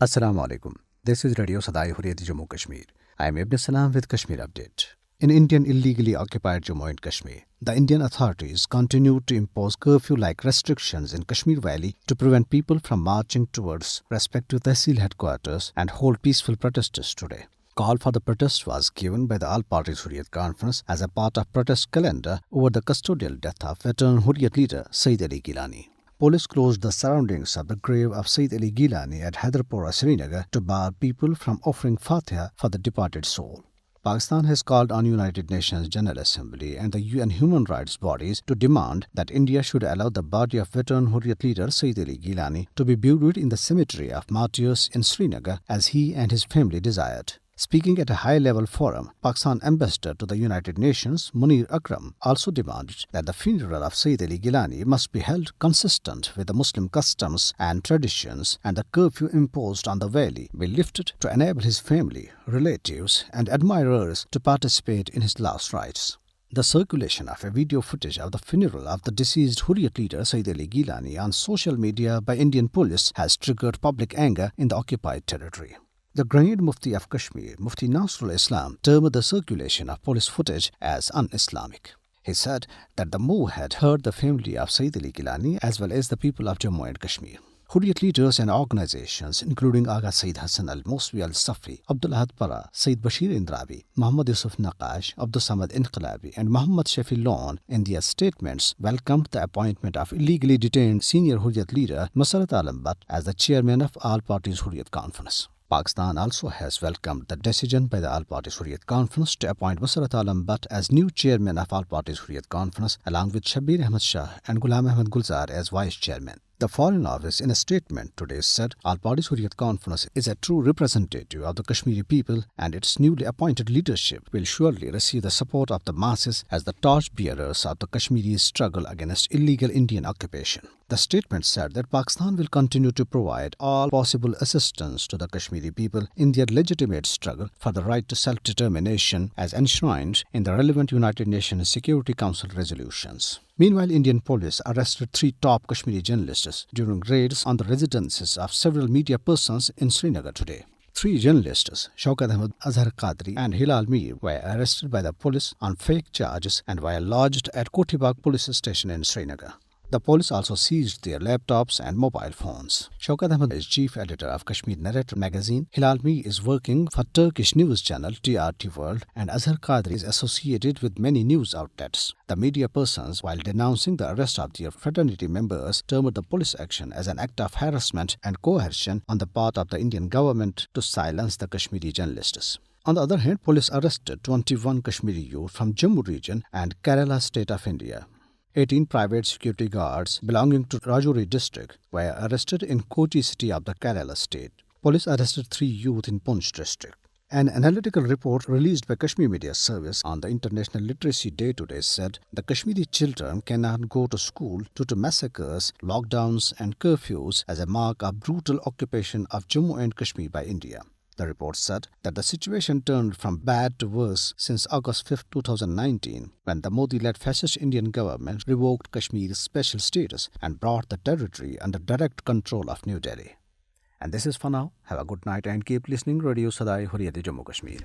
Assalamu alaikum. This is Radio Sada, Hurriyat, Jammu Kashmir. I am Ibn Salam with Kashmir Update. In Indian illegally occupied Jammu and Kashmir, the Indian authorities continue to impose curfew-like restrictions in Kashmir Valley to prevent people from marching towards respective Tehsil headquarters and hold peaceful protests today. Call for the protest was given by the All Parties Hurriyat Conference as a part of protest calendar over the custodial death of veteran Hurriyat leader Sayyid Ali Gilani. Police closed the surroundings of the grave of Sayyid Ali Gilani at Hyderpora, Srinagar to bar people from offering Fatiha for the departed soul. Pakistan has called on United Nations General Assembly and the UN human rights bodies to demand that India should allow the body of veteran Hurriyat leader Sayyid Ali Gilani to be buried in the cemetery of martyrs in Srinagar as he and his family desired. Speaking at a high-level forum, Pakistan ambassador to the United Nations, Munir Akram, also demanded that the funeral of Sayyid Ali Gilani must be held consistent with the Muslim customs and traditions, and the curfew imposed on the valley be lifted to enable his family, relatives and admirers to participate in his last rites. The circulation of a video footage of the funeral of the deceased Hurriyat leader Sayyid Ali Gilani on social media by Indian police has triggered public anger in the occupied territory. The Grand Mufti of Kashmir, Mufti Nasrul Islam, termed the circulation of police footage as un-Islamic. He said that the move had hurt the family of Sayyid Ali Gilani as well as the people of Jammu and Kashmir. Hurriyat leaders and organizations including Agha Sayyid Hassan al-Moswi al-Safri, Abdul Ahad Para, Sayyid Bashir Indrabi, Muhammad Yusuf Naqash, Abdul Samad Inqilabi and Muhammad Shafi Lawn in their statements welcomed the appointment of illegally detained senior Hurriyat leader Masrat Alam Butt as the chairman of All Parties Hurriyat Conference. Pakistan also has welcomed the decision by the All Parties Hurriyat Conference to appoint Masrat Alam Butt as new chairman of All Parties Hurriyat Conference along with Shabir Ahmad Shah and Ghulam Ahmad Gulzar as vice chairman. The Foreign Office in a statement today said All Parties Hurriyat Conference is a true representative of the Kashmiri people and its newly appointed leadership will surely receive the support of the masses as the torch-bearers of the Kashmiri struggle against illegal Indian occupation. The statement said that Pakistan will continue to provide all possible assistance to the Kashmiri people in their legitimate struggle for the right to self-determination as enshrined in the relevant United Nations Security Council resolutions. Meanwhile, Indian police arrested 3 top Kashmiri journalists during raids on the residences of several media persons in Srinagar today. 3 journalists, Shaukat Ahmed, Azhar Qadri and Hilal Mir, were arrested by the police on fake charges and were lodged at Kotibag police station in Srinagar. The police also seized their laptops and mobile phones. Shaukat Ahmed is chief editor of Kashmir Narrator magazine. Hilal Mir is working for Turkish news channel TRT World, and Azhar Qadri is associated with many news outlets. The media persons, while denouncing the arrest of their fraternity members, termed the police action as an act of harassment and coercion on the part of the Indian government to silence the Kashmiri journalists. On the other hand, police arrested 21 Kashmiri youth from Jammu region and Kerala state of India. 18 private security guards belonging to Rajouri district were arrested in Kochi city of the Kerala state. Police arrested 3 youth in Poonch district. An analytical report released by Kashmir Media Service on the International Literacy Day today said the Kashmiri children cannot go to school due to massacres, lockdowns and curfews as a mark of brutal occupation of Jammu and Kashmir by India. The report said that the situation turned from bad to worse since August 5, 2019, when the Modi-led fascist Indian government revoked Kashmir's special status and brought the territory under direct control of New Delhi. And this is for now. Have a good night and keep listening Radio Sada, Hurriyat, Jammu Kashmir.